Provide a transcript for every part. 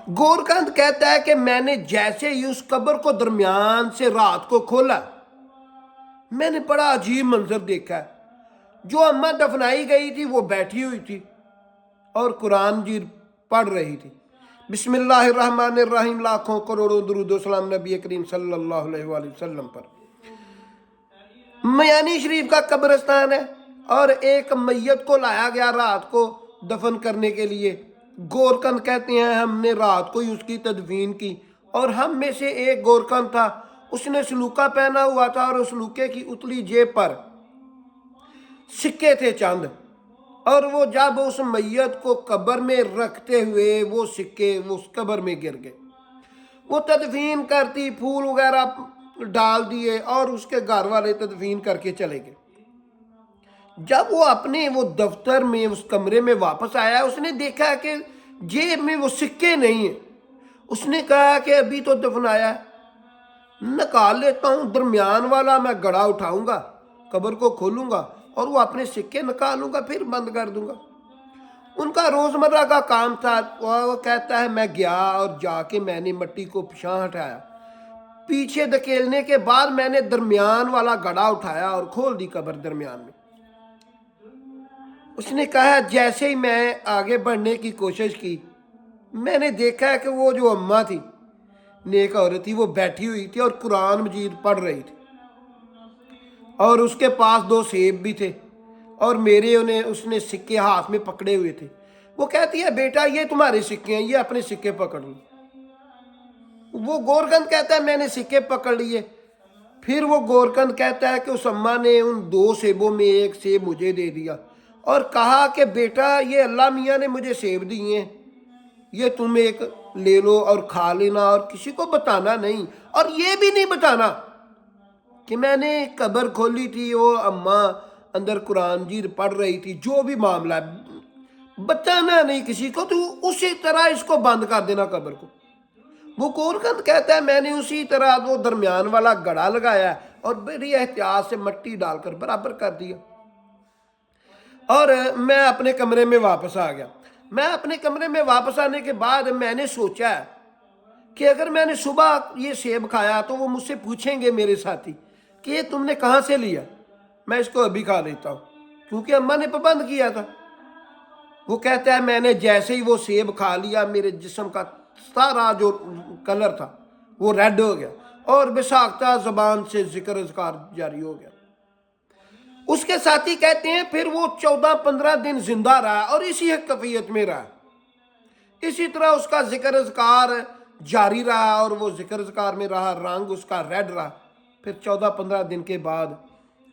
گورکند کہتا ہے کہ میں نے جیسے ہی اس قبر کو درمیان سے رات کو کھولا، میں نے بڑا عجیب منظر دیکھا ہے۔ جو اماں دفنائی گئی تھی وہ بیٹھی ہوئی تھی اور قرآن جی پڑھ رہی تھی۔ بسم اللہ الرحمن الرحیم، لاکھوں کروڑوں درود و سلام نبی کریم صلی اللہ علیہ وآلہ وسلم پر۔ میانی شریف کا قبرستان ہے اور ایک میت کو لایا گیا رات کو دفن کرنے کے لیے۔ گورکند کہتے ہیں ہم نے رات کو ہی اس کی تدفین کی، اور ہم میں سے ایک گورکند تھا، اس نے سلوکہ پہنا ہوا تھا اور اس سلوکے کی اتلی جیب پر سکے تھے چند، اور وہ جب اس میت کو قبر میں رکھتے ہوئے وہ سکے اس قبر میں گر گئے۔ وہ تدفین کرتی، پھول وغیرہ ڈال دیے اور اس کے گھر والے تدفین کر کے چلے گئے۔ جب وہ اپنے وہ دفتر میں اس کمرے میں واپس آیا، اس نے دیکھا کہ جیب میں وہ سکے نہیں ہیں۔ اس نے کہا کہ ابھی تو دفنایا ہے، نکال لیتا ہوں، درمیان والا میں گڑھا اٹھاؤں گا، قبر کو کھولوں گا اور وہ اپنے سکے نکالوں گا، پھر بند کر دوں گا۔ ان کا روزمرہ کا کام تھا۔ وہ کہتا ہے میں گیا اور جا کے میں نے مٹی کو پچھاں ہٹایا، پیچھے دھکیلنے کے بعد میں نے درمیان والا گڑھا اٹھایا اور کھول دی قبر درمیان میں۔ اس نے کہا جیسے ہی میں آگے بڑھنے کی کوشش کی، میں نے دیکھا کہ وہ جو اماں تھی، نیک عورت تھی، وہ بیٹھی ہوئی تھی اور قرآن مجید پڑھ رہی تھی، اور اس کے پاس 2 سیب بھی تھے اور اس نے سکے ہاتھ میں پکڑے ہوئے تھے۔ وہ کہتی ہے بیٹا یہ تمہارے سکے ہیں، یہ اپنے سکے پکڑ لو۔ وہ گورکند کہتا ہے میں نے سکے پکڑ لیے۔ پھر وہ گورکند کہتا ہے کہ اس اماں نے ان 2 سیبوں میں ایک سیب مجھے دے دیا اور کہا کہ بیٹا یہ اللہ میاں نے مجھے سیب دیے ہیں، یہ تم ایک لے لو اور کھا لینا، اور کسی کو بتانا نہیں، اور یہ بھی نہیں بتانا کہ میں نے قبر کھولی تھی، وہ اماں اندر قرآن جی پڑھ رہی تھی، جو بھی معاملہ ہے بتانا نہیں کسی کو، تو اسی طرح اس کو بند کر دینا قبر کو۔ وہ گورکند کہتا ہے میں نے اسی طرح وہ درمیان والا گڑھا لگایا اور بڑی احتیاط سے مٹی ڈال کر برابر کر دیا، اور میں اپنے کمرے میں واپس آ گیا۔ میں اپنے کمرے میں واپس آنے کے بعد میں نے سوچا کہ اگر میں نے صبح یہ سیب کھایا تو وہ مجھ سے پوچھیں گے میرے ساتھی کہ یہ تم نے کہاں سے لیا، میں اس کو ابھی کھا لیتا ہوں، کیونکہ اماں نے پابند کیا تھا۔ وہ کہتا ہے میں نے جیسے ہی وہ سیب کھا لیا، میرے جسم کا سارا جو کلر تھا وہ ریڈ ہو گیا اور بساختہ زبان سے ذکر اذکار جاری ہو گیا۔ اس کے ساتھی کہتے ہیں پھر وہ 14-15 دن زندہ رہا اور اسی کیفیت میں رہا، اسی طرح اس کا ذکر اذکار جاری رہا اور وہ ذکر اذکار میں رہا، رنگ اس کا ریڈ رہا۔ پھر 14-15 دن کے بعد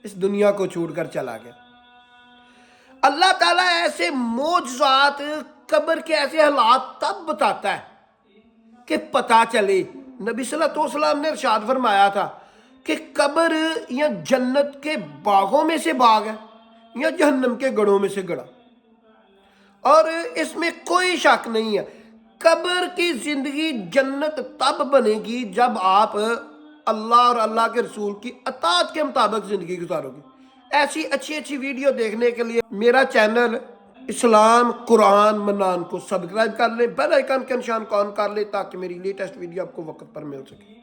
اس دنیا کو چھوڑ کر چلا گیا۔ اللہ تعالیٰ ایسے معجزات، قبر کے ایسے حالات تب بتاتا ہے کہ پتہ چلے۔ نبی صلی اللہ علیہ وسلم نے ارشاد فرمایا تھا کہ قبر یا جنت کے باغوں میں سے باغ ہے یا جہنم کے گڑھوں میں سے گڑھا، اور اس میں کوئی شک نہیں ہے۔ قبر کی زندگی جنت تب بنے گی جب آپ اللہ اور اللہ کے رسول کی اطاعت کے مطابق زندگی گزارو گے۔ ایسی اچھی ویڈیو دیکھنے کے لیے میرا چینل اسلام قرآن منان کو سبسکرائب کر لیں، بیل آئیکن کا نشان آن کر لیں تاکہ میری لیٹسٹ ویڈیو آپ کو وقت پر مل سکے۔